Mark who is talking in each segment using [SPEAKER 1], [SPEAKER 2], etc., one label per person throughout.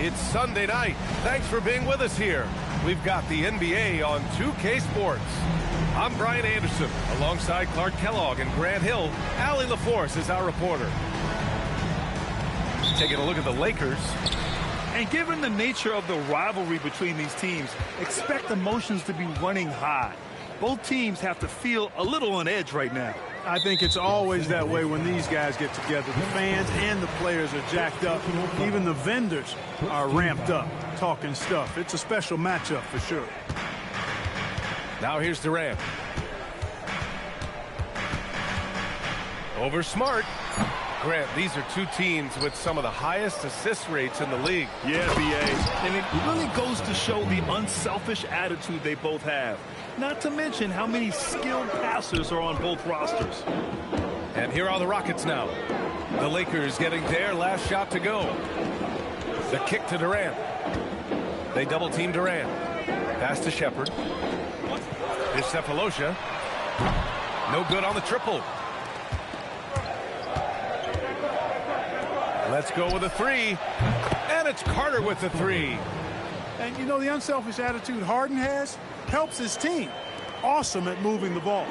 [SPEAKER 1] It's Sunday night. Thanks for being with us here. We've got the NBA on 2K Sports. I'm Brian Anderson, alongside Clark Kellogg and Grant Hill. Allie LaForce is our reporter. Taking a look at the Lakers.
[SPEAKER 2] And given the nature of the rivalry between these teams, expect emotions to be running high. Both teams have to feel a little on edge right now.
[SPEAKER 3] I think it's always that way when these guys get together. The fans and the players are jacked up. Even the vendors are ramped up, talking stuff. It's a special matchup for sure.
[SPEAKER 1] Now here's Durant. Over Smart. Grant, these are two teams with some of the highest assist rates in the league.
[SPEAKER 2] Yeah, B.A. And it really goes to show the unselfish attitude they both have. Not to mention how many skilled passers are on both rosters.
[SPEAKER 1] And here are the Rockets now. The Lakers getting their last shot to go. The kick to Durant. They double-team Durant. Pass to Shepard. It's Cephalosha. No good on the triple. Let's go with a three. And it's Carter with the three.
[SPEAKER 3] And you know, the unselfish attitude Harden has helps his team. Awesome at moving the ball.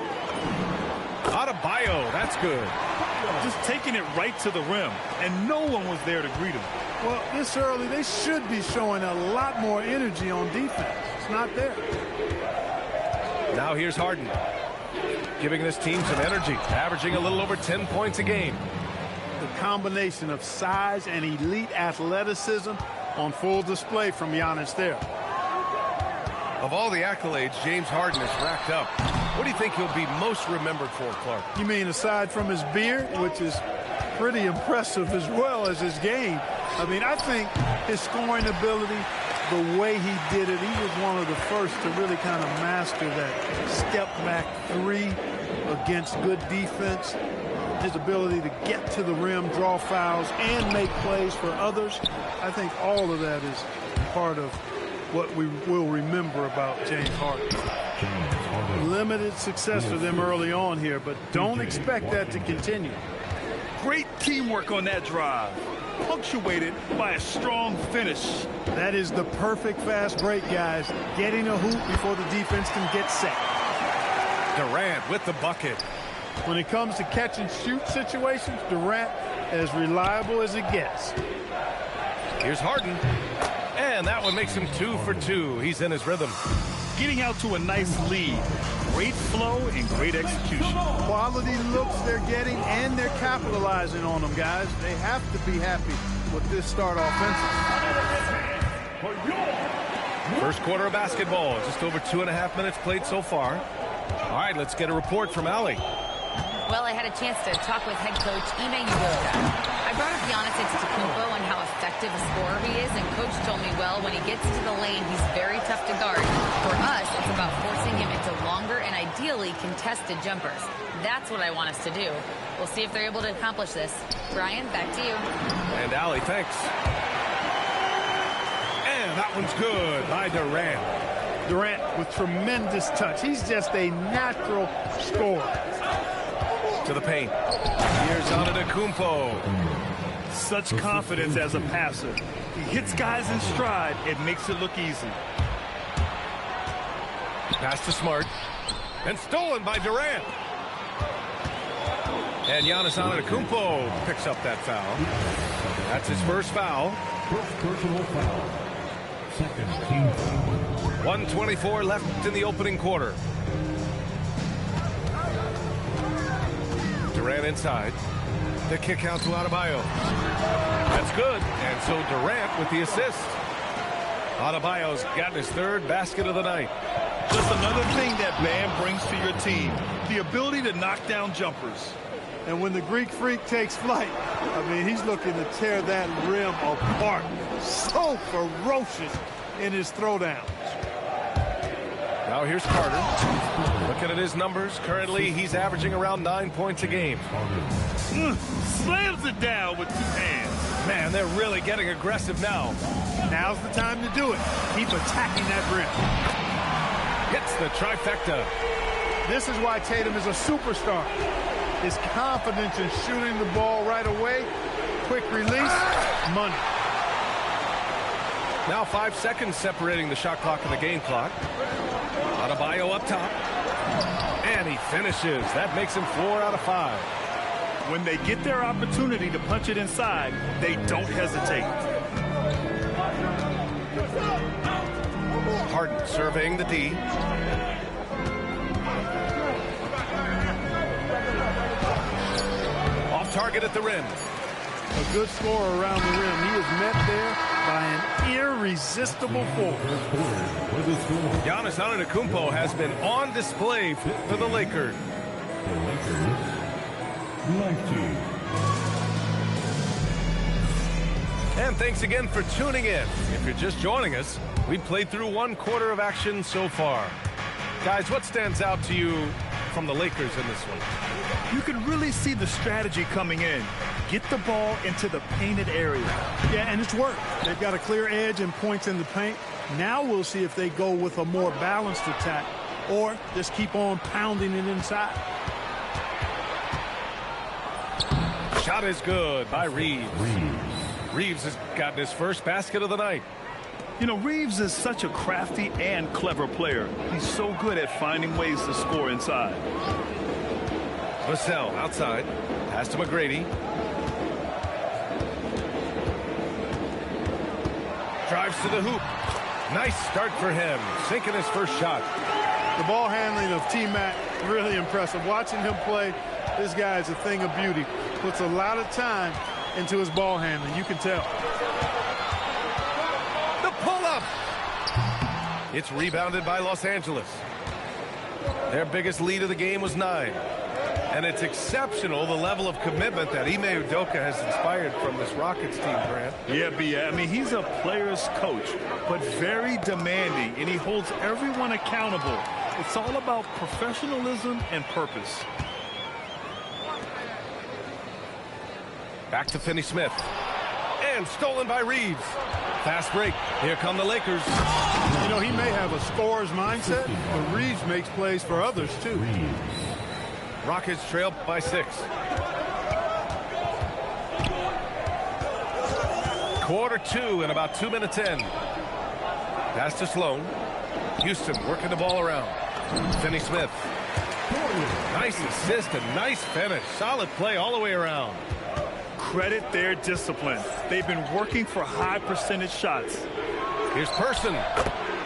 [SPEAKER 1] Adebayo, that's good.
[SPEAKER 2] Just taking it right to the rim, and no one was there to greet him.
[SPEAKER 3] Well, this early, they should be showing a lot more energy on defense. It's not there.
[SPEAKER 1] Now here's Harden. Giving this team some energy, averaging a little over 10 points a game.
[SPEAKER 3] The combination of size and elite athleticism on full display from Giannis there.
[SPEAKER 1] Of all the accolades James Harden has racked up, what do you think he'll be most remembered for, Clark?
[SPEAKER 3] You mean aside from his beard, which is pretty impressive as well as his game? I mean, I think his scoring ability, the way he did it, he was one of the first to really kind of master that step-back three against good defense. His ability to get to the rim, draw fouls, and make plays for others. I think all of that is part of what we will remember about James Harden. Limited success for them early on here, but don't expect that to continue.
[SPEAKER 2] Great teamwork on that drive, punctuated by a strong finish.
[SPEAKER 3] That is the perfect fast break, guys. Getting a hoop before the defense can get set.
[SPEAKER 1] Durant with the bucket.
[SPEAKER 3] When it comes to catch and shoot situations, Durant as reliable as it gets.
[SPEAKER 1] Here's Harden. And that one makes him 2 for 2. He's in his rhythm.
[SPEAKER 2] Getting out to a nice lead. Great flow and great execution.
[SPEAKER 3] Quality looks they're getting, and they're capitalizing on them, guys. They have to be happy with this start offensively.
[SPEAKER 1] First quarter of basketball. Just over 2.5 minutes played so far. All right, let's get a report from Allie.
[SPEAKER 4] Well, I had a chance to talk with head coach Ime Udoka. I brought up Giannis Antetokounmpo and how effective a scorer he is, and coach told me, well, when he gets into the lane, he's very tough to guard. For us, it's about forcing him into longer and ideally contested jumpers. That's what I want us to do. We'll see if they're able to accomplish this. Brian, back to you.
[SPEAKER 1] And Allie, thanks. And that one's good by Durant.
[SPEAKER 3] Durant with tremendous touch. He's just a natural scorer.
[SPEAKER 1] To the paint. Here's Antetokounmpo.
[SPEAKER 2] Such confidence as a passer. He hits guys in stride. It makes it look easy.
[SPEAKER 1] Pass to Smart. And stolen by Durant. And Giannis Antetokounmpo picks up that foul. That's his first foul.
[SPEAKER 5] Personal foul. Second team foul.
[SPEAKER 1] 1:24 left in the opening quarter. Durant inside. The kick out to Adebayo. That's good. And so Durant with the assist. Adebayo's gotten his third basket of the night.
[SPEAKER 2] Just another thing that Bam brings to your team. The ability to knock down jumpers.
[SPEAKER 3] And when the Greek Freak takes flight, I mean, he's looking to tear that rim apart. So ferocious in his throwdowns.
[SPEAKER 1] Now here's Carter. Looking at his numbers, currently he's averaging around 9 points a game.
[SPEAKER 2] Slams it down with 2 hands.
[SPEAKER 1] Man, they're really getting aggressive now.
[SPEAKER 3] Now's the time to do it. Keep attacking that rim.
[SPEAKER 1] Hits the trifecta.
[SPEAKER 3] This is why Tatum is a superstar. His confidence in shooting the ball right away. Quick release. Money.
[SPEAKER 1] Now 5 seconds separating the shot clock and the game clock. Adebayo up top. And he finishes. That makes him 4 out of 5.
[SPEAKER 2] When they get their opportunity to punch it inside, they don't hesitate.
[SPEAKER 1] Harden surveying the D. Off target at the rim.
[SPEAKER 3] A good scorer around the rim. He was met there by an irresistible force.
[SPEAKER 1] Giannis Antetokounmpo has been on display for the Lakers.
[SPEAKER 5] The Lakers, live team.
[SPEAKER 1] And thanks again for tuning in. If you're just joining us, we played through 1 quarter of action so far. Guys, what stands out to you from the Lakers in this one?
[SPEAKER 2] You can really see the strategy coming in. Get the ball into the painted area.
[SPEAKER 3] Yeah, and it's worked. They've got a clear edge and points in the paint. Now we'll see if they go with a more balanced attack or just keep on pounding it inside.
[SPEAKER 1] Shot is good by Reeves. Reeves has gotten his first basket of the night.
[SPEAKER 2] You know, Reeves is such a crafty and clever player. He's so good at finding ways to score inside.
[SPEAKER 1] Vassell outside. Pass to McGrady. Drives to the hoop. Nice start for him. Sinking his first shot.
[SPEAKER 3] The ball handling of T-Mac, really impressive. Watching him play, this guy is a thing of beauty. Puts a lot of time into his ball handling. You can tell.
[SPEAKER 1] The pull-up. It's rebounded by Los Angeles. Their biggest lead of the game was 9. And it's exceptional, the level of commitment that Ime Udoka has inspired from this Rockets team, Grant.
[SPEAKER 2] Yeah, B.A. I mean, he's a player's coach, but very demanding, and he holds everyone accountable. It's all about professionalism and purpose.
[SPEAKER 1] Back to Finney-Smith. And stolen by Reeves. Fast break. Here come the Lakers.
[SPEAKER 3] You know, he may have a scorer's mindset, but Reeves makes plays for others, too.
[SPEAKER 1] Rockets trail by 6. Quarter 2 and about 2 minutes in. Pass to Sloan. Houston working the ball around. Finney-Smith. Nice assist and nice finish. Solid play all the way around.
[SPEAKER 2] Credit their discipline. They've been working for high percentage shots.
[SPEAKER 1] Here's Person.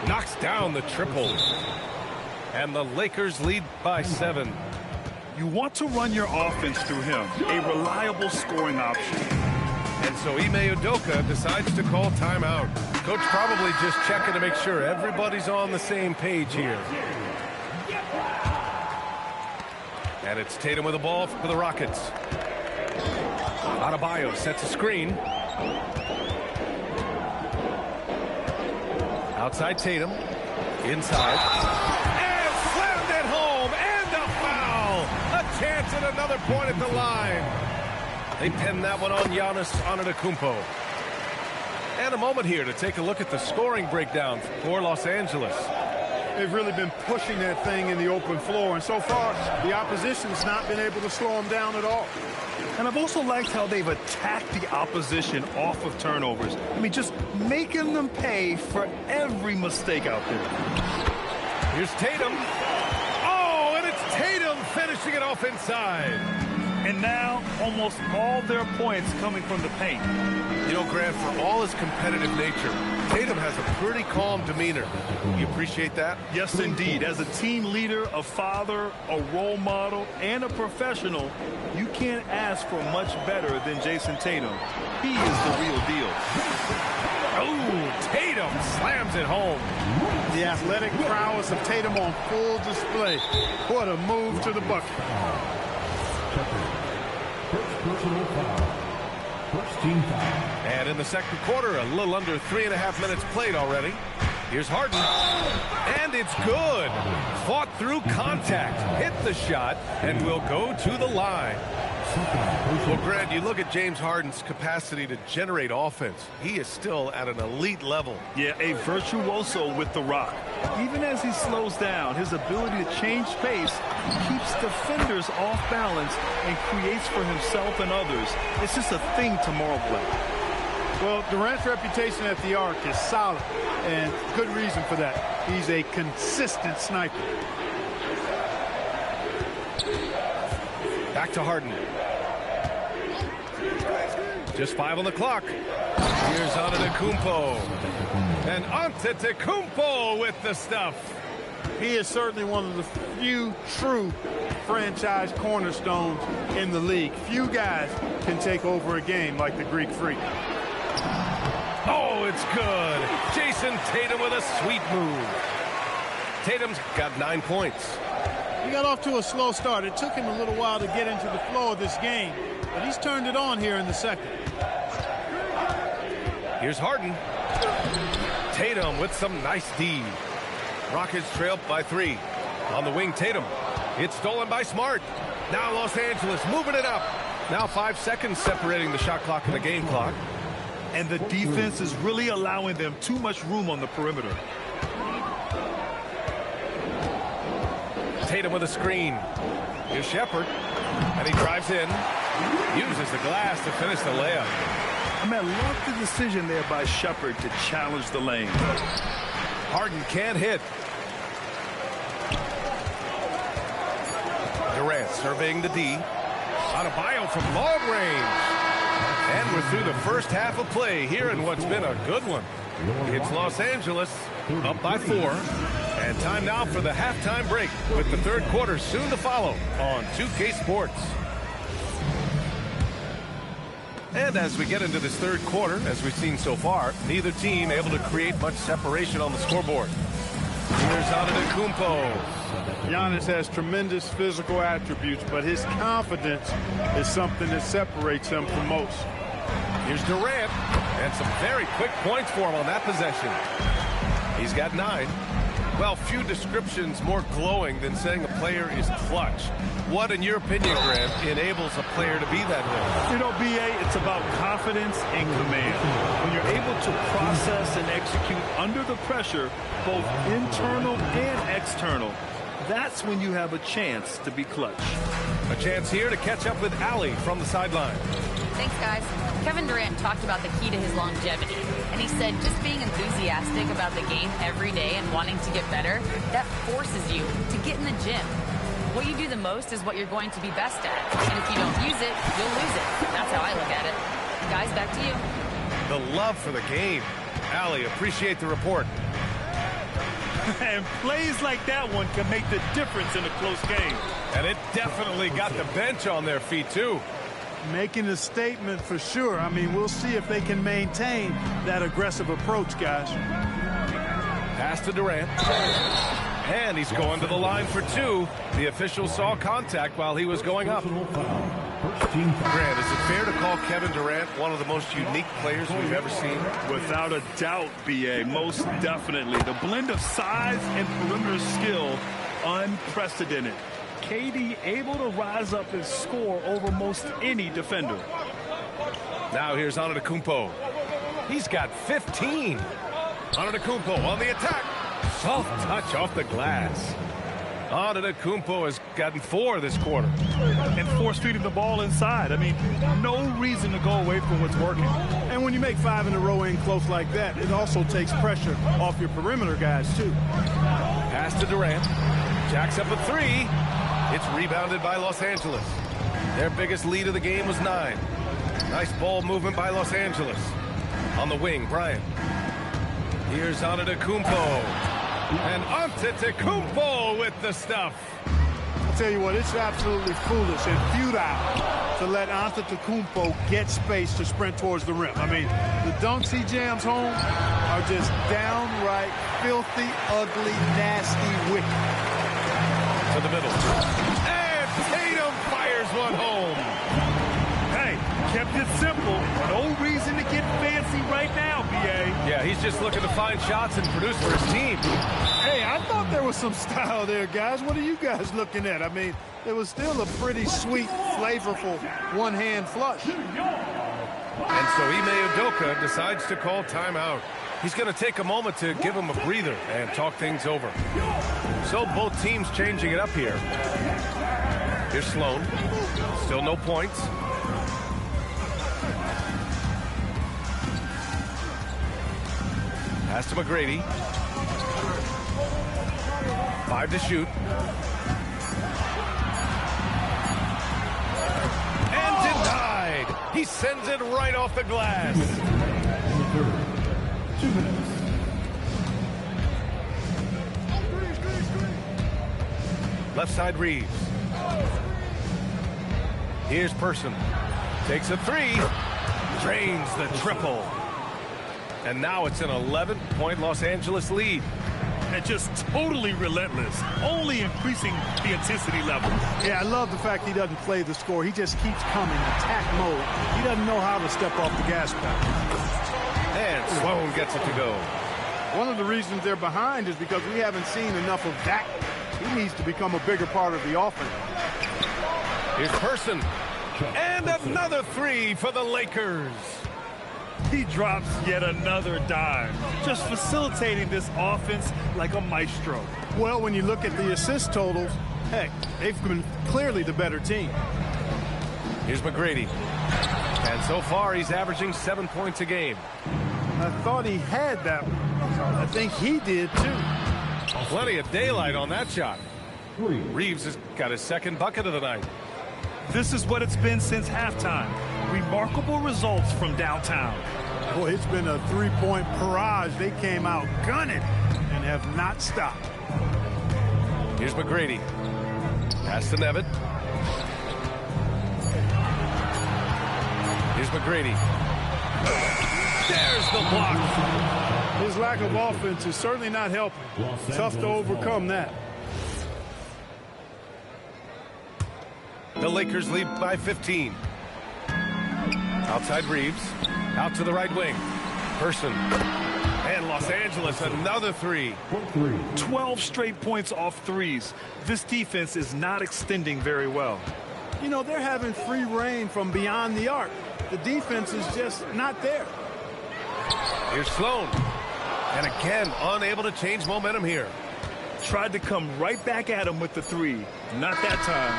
[SPEAKER 1] Knocks down the triple. And the Lakers lead by 7.
[SPEAKER 2] You want to run your offense through him, a reliable scoring option.
[SPEAKER 1] And so Ime Udoka decides to call timeout. Coach probably just checking to make sure everybody's on the same page here. And it's Tatum with the ball for the Rockets. Adebayo sets a screen. Outside Tatum. Inside. And slammed it home. And a foul. A chance at another point at the line. They pinned that one on Giannis Antetokounmpo. And a moment here to take a look at the scoring breakdown for Los Angeles.
[SPEAKER 3] They've really been pushing that thing in the open floor, and so far the opposition's not been able to slow them down at all.
[SPEAKER 2] And I've also liked how they've attacked the opposition off of turnovers. I mean, just making them pay for every mistake out there.
[SPEAKER 1] Here's Tatum. Oh, and it's Tatum finishing it off inside.
[SPEAKER 2] And now almost all their points coming from the paint.
[SPEAKER 1] You know, Grant, for all his competitive nature, Tatum has a pretty calm demeanor. You appreciate that?
[SPEAKER 2] Yes, indeed. As a team leader, a father, a role model, and a professional, you can't ask for much better than Jason Tatum. He is the real deal.
[SPEAKER 1] Oh, Tatum slams it home.
[SPEAKER 3] The athletic prowess of Tatum on full display. What a move to the bucket.
[SPEAKER 5] First personal foul. First team foul.
[SPEAKER 1] And in the second quarter, a little under 3.5 minutes played already. Here's Harden. And it's good. Fought through contact. Hit the shot and will go to the line. Well, Grant, you look at James Harden's capacity to generate offense. He is still at an elite level.
[SPEAKER 2] Yeah, a virtuoso with the rock. Even as he slows down, his ability to change pace keeps defenders off balance and creates for himself and others. It's just a thing to marvel at.
[SPEAKER 3] Well, Durant's reputation at the arc is solid, and good reason for that. He's a consistent sniper.
[SPEAKER 1] Back to Harden. Just 5 on the clock. Here's Antetokounmpo. And Antetokounmpo with the stuff.
[SPEAKER 3] He is certainly one of the few true franchise cornerstones in the league. Few guys can take over a game like the Greek Freak.
[SPEAKER 1] Oh, it's good. Jason Tatum with a sweet move. Tatum's got 9 points.
[SPEAKER 3] He got off to a slow start. It took him a little while to get into the flow of this game, but he's turned it on here in the second.
[SPEAKER 1] Here's Harden. Tatum with some nice D. Rockets trail by 3. On the wing, Tatum. It's stolen by Smart. Now Los Angeles moving it up. Now 5 seconds separating the shot clock and the game clock.
[SPEAKER 2] And the defense is really allowing them too much room on the perimeter.
[SPEAKER 1] Tatum with a screen. Here's Shepard. And he drives in. Uses the glass to finish the layup.
[SPEAKER 2] I mean, I love the decision there by Shepard to challenge the lane.
[SPEAKER 1] Harden can't hit. Durant surveying the D. Adebayo from long range. And we're through the first half of play here in what's been a good one. It's Los Angeles up by 4. And time now for the halftime break with the third quarter soon to follow on 2K Sports. And as we get into this third quarter, as we've seen so far, neither team able to create much separation on the scoreboard. Here's Antetokounmpo.
[SPEAKER 3] Giannis has tremendous physical attributes, but his confidence is something that separates him from most.
[SPEAKER 1] Here's Durant, and some very quick points for him on that possession. He's got 9. Well, few descriptions more glowing than saying a player is clutch. What, in your opinion, Grant, enables a player to be that way?
[SPEAKER 2] You know, B.A., it's about confidence and command. When you're able to process and execute under the pressure, both internal and external, that's when you have a chance to be clutch.
[SPEAKER 1] A chance here to catch up with Allie from the sideline.
[SPEAKER 4] Thanks, guys. Kevin Durant talked about the key to his longevity, and he said just being enthusiastic about the game every day and wanting to get better, that forces you to get in the gym. What you do the most is what you're going to be best at, and if you don't use it, you'll lose it. That's how I look at it. Guys, back to you.
[SPEAKER 1] The love for the game. Allie, appreciate the report.
[SPEAKER 2] And plays like that one can make the difference in a close game.
[SPEAKER 1] And it definitely got the bench on their feet, too.
[SPEAKER 3] Making a statement for sure. I mean, we'll see if they can maintain that aggressive approach, guys.
[SPEAKER 1] Pass to Durant. And he's going to the line for 2. The official saw contact while he was going up. Grant, is it fair to call Kevin Durant one of the most unique players we've ever seen?
[SPEAKER 2] Without a doubt, B.A., most definitely. The blend of size and perimeter skill, unprecedented. KD able to rise up and score over most any defender.
[SPEAKER 1] Now here's Antetokounmpo. He's got 15. Antetokounmpo on the attack. Soft touch off the glass. Antetokounmpo has gotten 4 this quarter.
[SPEAKER 2] And force feeding the ball inside. I mean, no reason to go away from what's working.
[SPEAKER 3] And when you make 5 in a row in close like that, it also takes pressure off your perimeter guys, too.
[SPEAKER 1] Pass to Durant. Jacks up a 3. It's rebounded by Los Angeles. Their biggest lead of the game was 9. Nice ball movement by Los Angeles. On the wing, Bryant. Here's Antetokounmpo. And Antetokounmpo with the stuff.
[SPEAKER 3] I'll tell you what, it's absolutely foolish and futile to let Antetokounmpo get space to sprint towards the rim. I mean, the dunks he jams home are just downright filthy, ugly, nasty, wicked.
[SPEAKER 1] To the middle. And Tatum fires one home.
[SPEAKER 2] Hey, kept it simple. No reason to get fancy right now, B.A.
[SPEAKER 1] Yeah, he's just looking to find shots and produce for his team.
[SPEAKER 3] Hey, I thought there was some style there, guys. What are you guys looking at? I mean, it was still a pretty sweet, flavorful one-hand flush.
[SPEAKER 1] And so Ime Udoka decides to call timeout. He's going to take a moment to give him a breather and talk things over. So both teams changing it up here. Here's Sloan. Still no points. Pass to McGrady. 5 to shoot. And denied. He sends it right off the glass.
[SPEAKER 5] 2 minutes.
[SPEAKER 1] Left side Reeves. Here's Person. Takes a 3. Drains the triple. And now it's an 11-point Los Angeles lead.
[SPEAKER 2] And just totally relentless, only increasing the intensity level.
[SPEAKER 3] Yeah, I love the fact he doesn't play the score. He just keeps coming, attack mode. He doesn't know how to step off the gas pedal.
[SPEAKER 1] And Sloan gets it to go.
[SPEAKER 3] One of the reasons they're behind is because we haven't seen enough of that. He needs to become a bigger part of the offense.
[SPEAKER 1] Here's Person. And another 3 for the Lakers.
[SPEAKER 2] He drops yet another dime, just facilitating this offense like a maestro.
[SPEAKER 3] Well, when you look at the assist totals, heck, they've been clearly the better team.
[SPEAKER 1] Here's McGrady. And so far, he's averaging 7 points a game.
[SPEAKER 3] I thought he had that one. I think he did, too.
[SPEAKER 1] Plenty of daylight on that shot. Reeves has got his second bucket of the night.
[SPEAKER 2] This is what it's been since halftime. Remarkable results from downtown.
[SPEAKER 3] Boy, it's been a three-point barrage. They came out gunning and have not stopped.
[SPEAKER 1] Here's McGrady. Pass to Nevitt. Here's McGrady. There's the block.
[SPEAKER 3] His lack of offense is certainly not helping. Tough to overcome that.
[SPEAKER 1] The Lakers lead by 15. Outside Reeves. Out to the right wing. Person. And Los Angeles, another 3.
[SPEAKER 2] 12 straight points off threes. This defense is not extending very well.
[SPEAKER 3] You know, they're having free reign from beyond the arc. The defense is just not there.
[SPEAKER 1] Here's Sloan. And again, unable to change momentum here.
[SPEAKER 2] Tried to come right back at him with the 3. Not that time.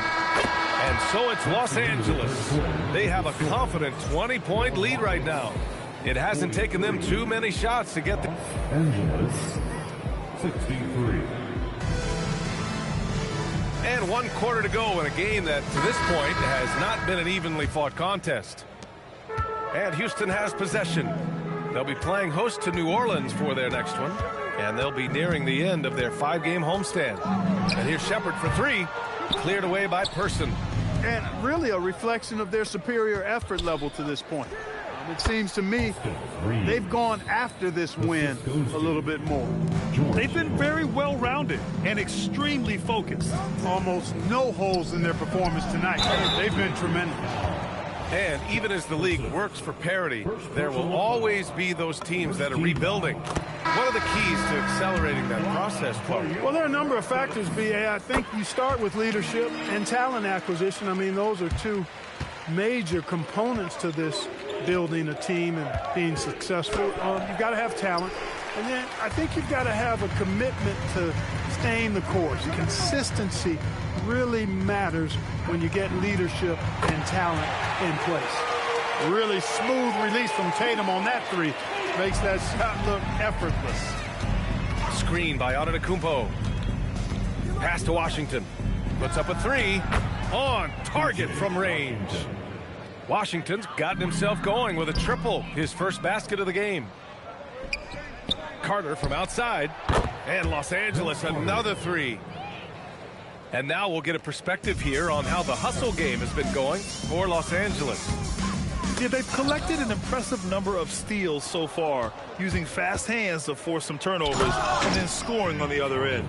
[SPEAKER 1] And so it's Los Angeles. They have a confident 20-point lead right now. It hasn't taken them too many shots to get the...
[SPEAKER 5] Angeles, 63.
[SPEAKER 1] And 1 quarter to go in a game that, to this point, has not been an evenly fought contest. And Houston has possession. They'll be playing host to New Orleans for their next one. And they'll be nearing the end of their 5-game homestand. And here's Shepard for 3. Cleared away by Person.
[SPEAKER 3] And really a reflection of their superior effort level to this point. It seems to me they've gone after this win a little bit more.
[SPEAKER 2] They've been very well-rounded and extremely focused.
[SPEAKER 3] Almost no holes in their performance tonight. They've been tremendous.
[SPEAKER 1] And even as the league works for parity, there will always be those teams that are rebuilding. What are the keys to accelerating that process, Clark?
[SPEAKER 3] Well, there are a number of factors, B.A. I think you start with leadership and talent acquisition. I mean, those are two major components to this building a team and being successful. You've got to have talent. And then I think you've got to have a commitment to staying the course. Consistency really matters when you get leadership and talent in place. Really smooth release from Tatum on that 3. Makes that shot look effortless.
[SPEAKER 1] Screen by Antetokounmpo. Pass to Washington. Puts up a 3. On target from range. Washington's gotten himself going with a triple. His first basket of the game. Carter from outside. And Los Angeles, another 3. And now we'll get a perspective here on how the hustle game has been going for Los Angeles.
[SPEAKER 2] Yeah, they've collected an impressive number of steals so far, using fast hands to force some turnovers and then scoring on the other end.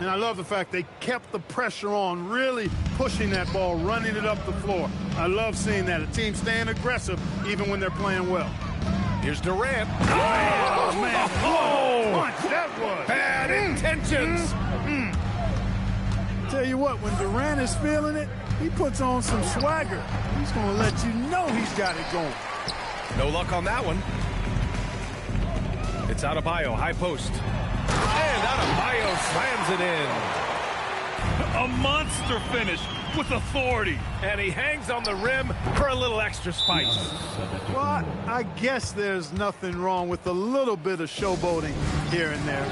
[SPEAKER 3] And I love the fact they kept the pressure on, really pushing that ball, running it up the floor. I love seeing that. A team staying aggressive even when they're playing well.
[SPEAKER 1] Here's Durant.
[SPEAKER 3] Oh, man.
[SPEAKER 1] Oh,
[SPEAKER 3] Punch, that was.
[SPEAKER 1] bad intentions.
[SPEAKER 3] Tell you what, when Durant is feeling it, he puts on some swagger. He's going to let you know he's got it going.
[SPEAKER 1] No luck on that one. It's Adebayo, high post. And Adebayo slams it in.
[SPEAKER 2] A monster finish. with authority.
[SPEAKER 1] And he hangs on the rim for a little extra spice.
[SPEAKER 3] Well, I guess there's nothing wrong with a little bit of showboating here and there.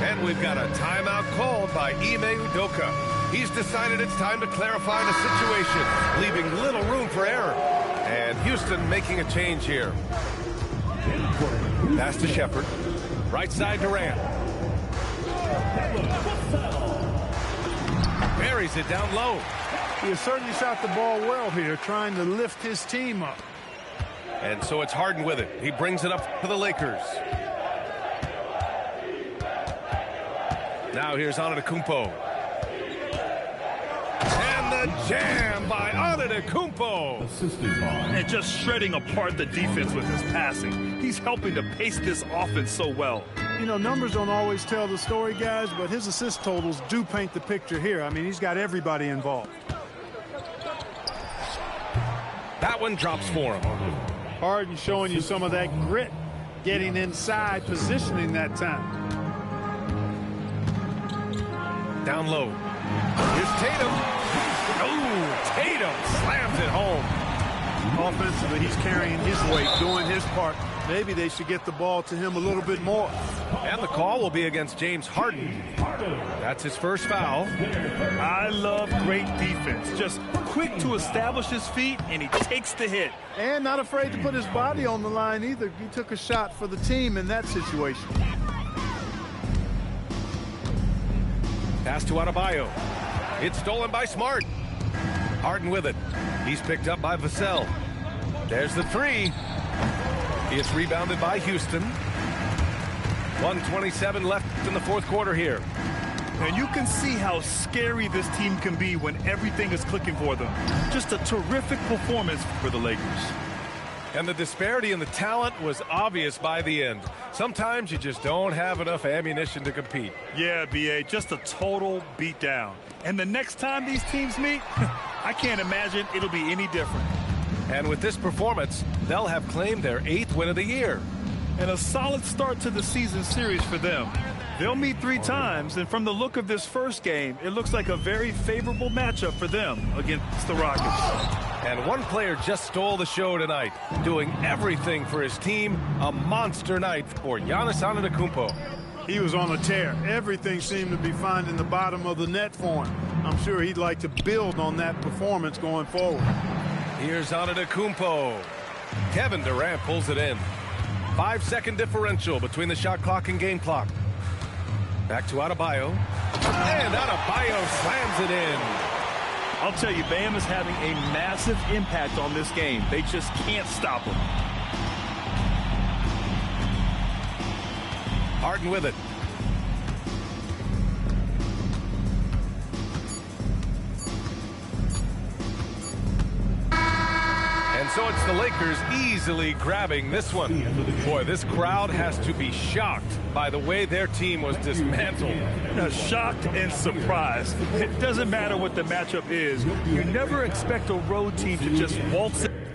[SPEAKER 1] And we've got a timeout called by Ime Udoka. He's decided it's time to clarify the situation, leaving little room for error. And Houston making a change here. Pass to Shepherd. Right side Durant. Buries it down low.
[SPEAKER 3] He has certainly shot the ball well here, trying to lift his team up.
[SPEAKER 1] And so it's Harden with it. He brings it up to the Lakers. Now here's Antetokounmpo. And the jam by Antetokounmpo.
[SPEAKER 2] And just shredding apart the defense with his passing. He's helping to pace this offense so well.
[SPEAKER 3] You know, numbers don't always tell the story, guys, but his assist totals do paint the picture here. I mean, he's got everybody involved.
[SPEAKER 1] That one drops for him.
[SPEAKER 3] Harden showing you some of that grit, getting inside, positioning that time.
[SPEAKER 1] Down low. Here's Tatum. Oh, Tatum slams it home.
[SPEAKER 3] Offensively, he's carrying his weight, doing his part. Maybe they should get the ball to him a little bit more.
[SPEAKER 1] And the call will be against James Harden. That's his first foul.
[SPEAKER 2] I love great defense. Just quick to establish his feet, and he takes the hit.
[SPEAKER 3] And not afraid to put his body on the line either. He took a shot for the team in that situation.
[SPEAKER 1] Pass to Adebayo. It's stolen by Smart. Harden with it. He's picked up by Vassell. There's the three. It's rebounded by Houston. 1:27 left in the fourth quarter here.
[SPEAKER 2] And you can see how scary this team can be when everything is clicking for them. Just a terrific performance for the Lakers.
[SPEAKER 1] And the disparity in the talent was obvious by the end. Sometimes you just don't have enough ammunition to compete.
[SPEAKER 2] Yeah, B.A., just a total beatdown. And the next time these teams meet, I can't imagine it'll be any different.
[SPEAKER 1] And with this performance, they'll have claimed their 8th win of the year.
[SPEAKER 2] And a solid start to the season series for them. They'll meet 3 times, and from the look of this first game, it looks like a very favorable matchup for them against the Rockets.
[SPEAKER 1] And one player just stole the show tonight, doing everything for his team. A monster night for Giannis Antetokounmpo.
[SPEAKER 3] He was on a tear. Everything seemed to be finding the bottom of the net for him. I'm sure he'd like to build on that performance going forward.
[SPEAKER 1] Here's Antetokounmpo. Kevin Durant pulls it in. 5-second differential between the shot clock and game clock. Back to Adebayo. And Adebayo slams it in.
[SPEAKER 2] I'll tell you, Bam is having a massive impact on this game. They just can't stop him.
[SPEAKER 1] Harden with it. And so it's the Lakers easily grabbing this one. Boy, this crowd has to be shocked by the way their team was dismantled.
[SPEAKER 2] Shocked and surprised. It doesn't matter what the matchup is. You never expect a road team to just waltz in.